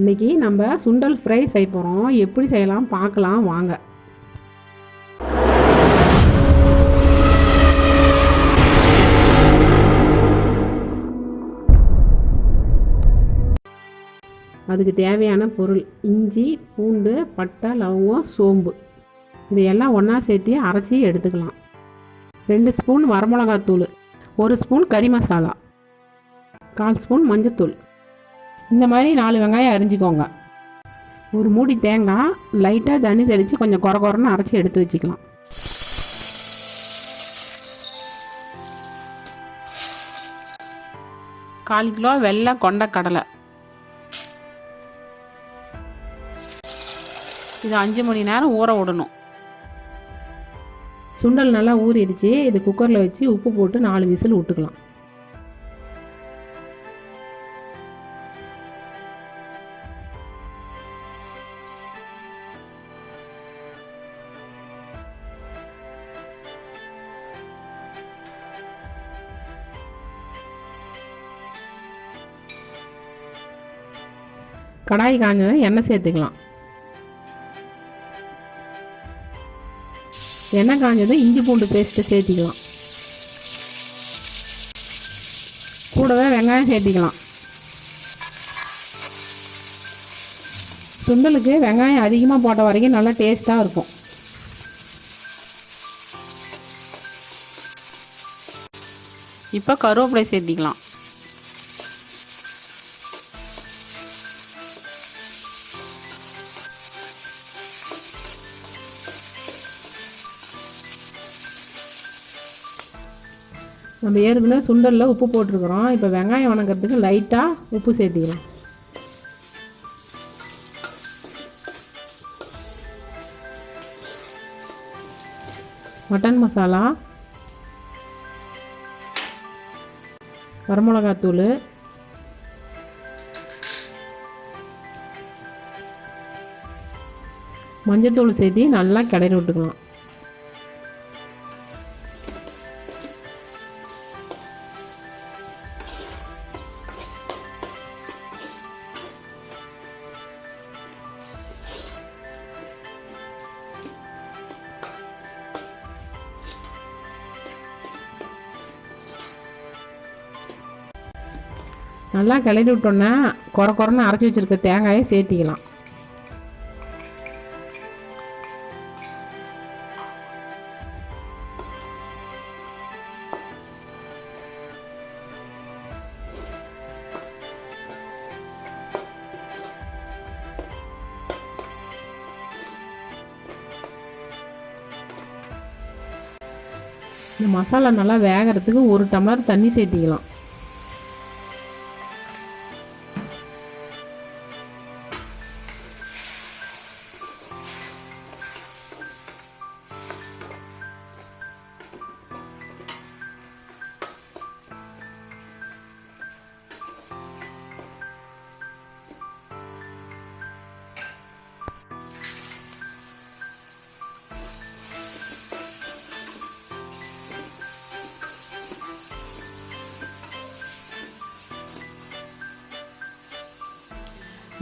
இன்றைக்கி நம்ம சுண்டல் ஃப்ரை செய்ய போகிறோம். எப்படி செய்யலாம் பார்க்கலாம் வாங்க. அதுக்கு தேவையான பொருள் இஞ்சி, பூண்டு, பட்டை, லவங்கம், சோம்பு இதையெல்லாம் ஒன்றா சேர்த்து அரைச்சி எடுத்துக்கலாம். 2 ஸ்பூன் வரமிளகாத்தூள், 1 ஸ்பூன் கறி மசாலா, 1/4 ஸ்பூன் மஞ்சத்தூள். இந்த மாதிரி 4 வெங்காயம் அரிஞ்சிக்கோங்க. ஒரு மூடி தேங்காய் லைட்டாக தண்ணி தெளித்து கொஞ்சம் குறன்னு அரைச்சி எடுத்து வச்சுக்கலாம். கால் கிலோ வெள்ளை கொண்ட கடலை, இது 5 மணி நேரம் ஊற விடணும். சுண்டல் நல்லா ஊறிடுச்சு. இது குக்கரில் வச்சு உப்பு போட்டு 4 விசில் விட்டுக்கலாம். கடாய் காஞ்சதும் எண்ணெய் சேர்த்துக்கலாம். எண்ணெய் காஞ்சதும் இஞ்சி பூண்டு பேஸ்ட்டு சேர்த்திக்கலாம். கூடவே வெங்காயம் சேர்த்திக்கலாம். சுண்டலுக்கு வெங்காயம் அதிகமாக போட்ட வரைக்கும் நல்லா டேஸ்ட்டாக இருக்கும். இப்போ கருவேப்பிலை சேர்த்திக்கலாம். நம்ம ஏற்கனவே சுண்டலில் உப்பு போட்டிருக்கிறோம். இப்போ வெங்காயம் வணங்கிறதுக்கு லைட்டாக உப்பு சேர்த்திக்கலாம். மட்டன் மசாலா, வரமிளகாத்தூள், மஞ்சத்தூள் சேர்த்து நல்லா கிளறி விட்டுக்கலாம். நல்லா கிளறி விட்டோன்னா குறன்னு அரைச்சி வச்சுருக்க தேங்காயை சேர்த்திக்கலாம். இந்த மசாலா நல்லா வேகிறதுக்கு 1 டம்ளர் தண்ணி சேர்த்திக்கலாம்.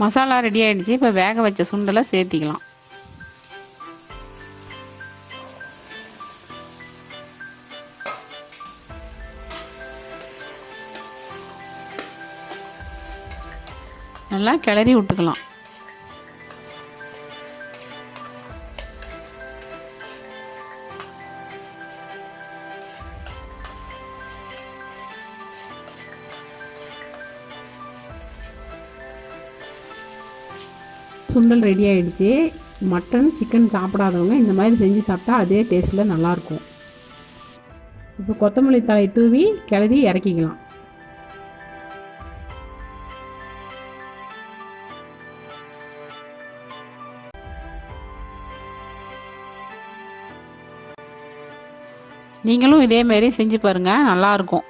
மசாலா ரெடி ஆகிடுச்சு. இப்போ வேக வச்ச சுண்டலை சேர்த்திக்கலாம். நல்லா கிளறி விட்டுக்கலாம். சுண்டல் ரெடி ஆகிடுச்சு. மட்டன், சிக்கன் சாப்பிடாதவங்க இந்த மாதிரி செஞ்சு சாப்பிட்டா அதே டேஸ்ட்டில் நல்லாயிருக்கும். இப்போ கொத்தமல்லி தழை தூவி கிளறி இறக்கிக்கலாம். நீங்களும் இதேமாரி செஞ்சு பாருங்கள், நல்லாயிருக்கும்.